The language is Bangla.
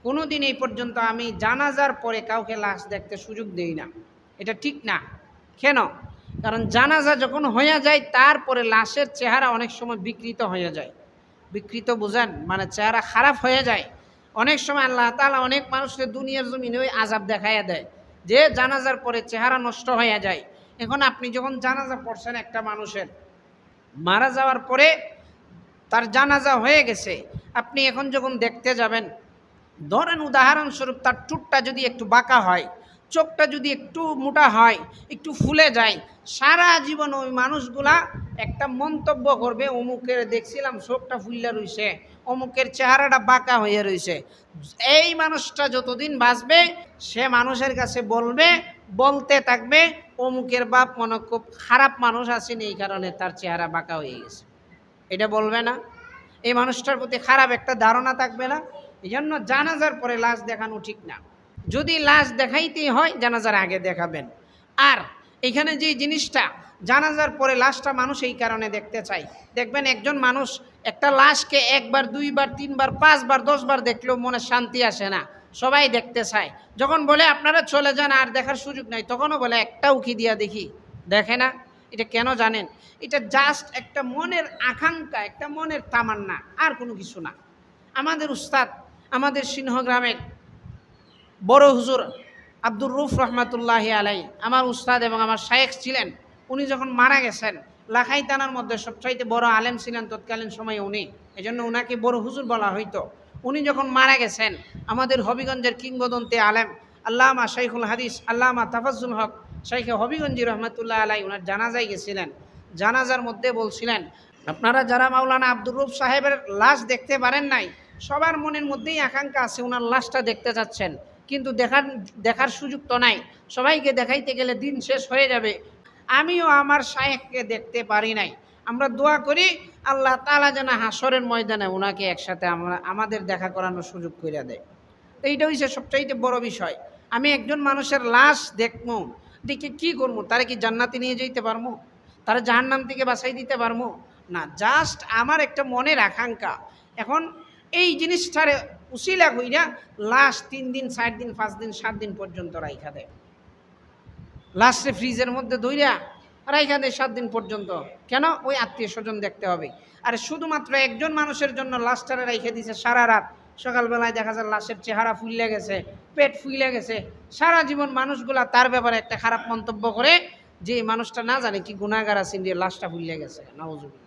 কোনো দিন এই পর্যন্ত আমি জানাজার পরে কাউকে লাশ দেখতে সুযোগ দেই না। এটা ঠিক না। কেন? কারণ জানাজা যখন হয়ে যায় তারপরে লাশের চেহারা অনেক সময় বিকৃত হয়ে যায়। বিকৃত বুঝেন, মানে চেহারা খারাপ হয়ে যায়। অনেক সময় আল্লাহ তাআলা অনেক মানুষকে দুনিয়ার জমিনে ওই আযাব দেখাইয়া দেয় যে জানাজার পরে চেহারা নষ্ট হয়ে যায়। এখন আপনি যখন জানাজা পড়ছেন একটা মানুষের মারা যাওয়ার পরে, তার জানাজা হয়ে গেছে, আপনি এখন যখন দেখতে যাবেন, ধরেন উদাহরণস্বরূপ তার ঠোঁটটা যদি একটু বাঁকা হয়, চোখটা যদি একটু মোটা হয়, একটু ফুলে যায়, সারা জীবন ওই মানুষগুলা একটা মন্তব্য করবে, অমুকের দেখছিলাম চোখটা ফুললে রইছে, অমুকের চেহারাটা বাঁকা হয়ে রয়েছে। এই মানুষটা যতদিন বাঁচবে সে মানুষের কাছে বলতে থাকবে অমুকের বাপ মনে খুব খারাপ মানুষ আছেন, এই কারণে তার চেহারা বাঁকা হয়ে গেছে। এটা বলবে না? এই মানুষটার প্রতি খারাপ একটা ধারণা থাকবে না? এই জন্য জানাজার পরে লাশ দেখানো ঠিক না। যদি লাশ দেখাইতেই হয় জানাজার আগে দেখাবেন। আর এখানে যে জিনিসটা, জানাজার পরে লাশটা মানুষ এই কারণে দেখতে চায়, দেখবেন একজন মানুষ একটা লাশকে একবার, দুইবার, তিনবার, পাঁচবার, 10বার দেখলেও মনে শান্তি আসে না, সবাই দেখতে চায়। যখন বলে আপনারা চলে যান আর দেখার সুযোগ নাই, তখনও বলে একটা উকি দিয়া দেখি, দেখে না। এটা কেন জানেন? এটা জাস্ট একটা মনের আকাঙ্ক্ষা, একটা মনের তামান্না, আর কোনো কিছু না। আমাদের উস্তাদ, আমাদের সিংহগ্রামের বড় হুজুর আব্দুর রউফ রহমাতুল্লাহি আলাই আমার উস্তাদ এবং আমার শায়েখ ছিলেন। উনি যখন মারা গেছেন, লাখাই থানার মধ্যে সবচাইতে বড় আলেম ছিলেন তৎকালীন সময়ে উনি, এজন্য ওনাকে বড় হুজুর বলা হইতো। উনি যখন মারা গেছেন, আমাদের হবিগঞ্জের কিংবদন্তি আলেম আল্লামা শাইখুল হাদিস আল্লামা তাফাজ্জুল হক শাইখে হবিগঞ্জি রহমাতুল্লাহ আলাই ওনার জানাজায় গেছিলেন। জানাজার মধ্যে বলছিলেন, আপনারা যারা মাওলানা আব্দুর রউফ সাহেবের লাশ দেখতে পারেন নাই, সবার মনের মধ্যেই আকাঙ্ক্ষা আছে ওনার লাশটা দেখতে যাচ্ছেন, কিন্তু দেখার সুযোগ তো নাই। সবাইকে দেখাইতে গেলে দিন শেষ হয়ে যাবে। আমিও আমার শায়েখকে দেখতে পারি নাই। আমরা দোয়া করি আল্লাহ তাআলা যেন হাসরের ময়দানে ওনাকে একসাথে আমাদের দেখা করানোর সুযোগ করে দেয়। এইটা হচ্ছে সবচাইতে বড় বিষয়। আমি একজন মানুষের লাশ দেখবো, দেখে কি করবো? তারা কি জান্নাতে নিয়ে যেতে পারবো? তারা জাহান্নাম থেকে বাঁচাই দিতে পারবো না? জাস্ট আমার একটা মনের আকাঙ্ক্ষা। এখন এই জিনিসটারে উসিলা কইরা লাশ 3 দিন, 4 দিন, 5 দিন, 7 দিন পর্যন্ত রাইখা দেয়। লাশে ফ্রিজের মধ্যে ধইরা রাইখা দেয় 7 দিন পর্যন্ত। কেন? ওই আত্মীয় স্বজন দেখতে হবে। আর শুধুমাত্র একজন মানুষের জন্য লাশটারে রাইখা দিছে সারা রাত। সকালবেলায় দেখা যায় লাশের চেহারা ফুলে গেছে, পেট ফুলে গেছে। সারা জীবন মানুষগুলা তার ব্যাপারে একটা খারাপ মন্তব্য করে, যে মানুষটা না জানে কি গুনাহগার আছে, যে লাশটা ফুলে গেছে। নাউজুবিল্লাহ।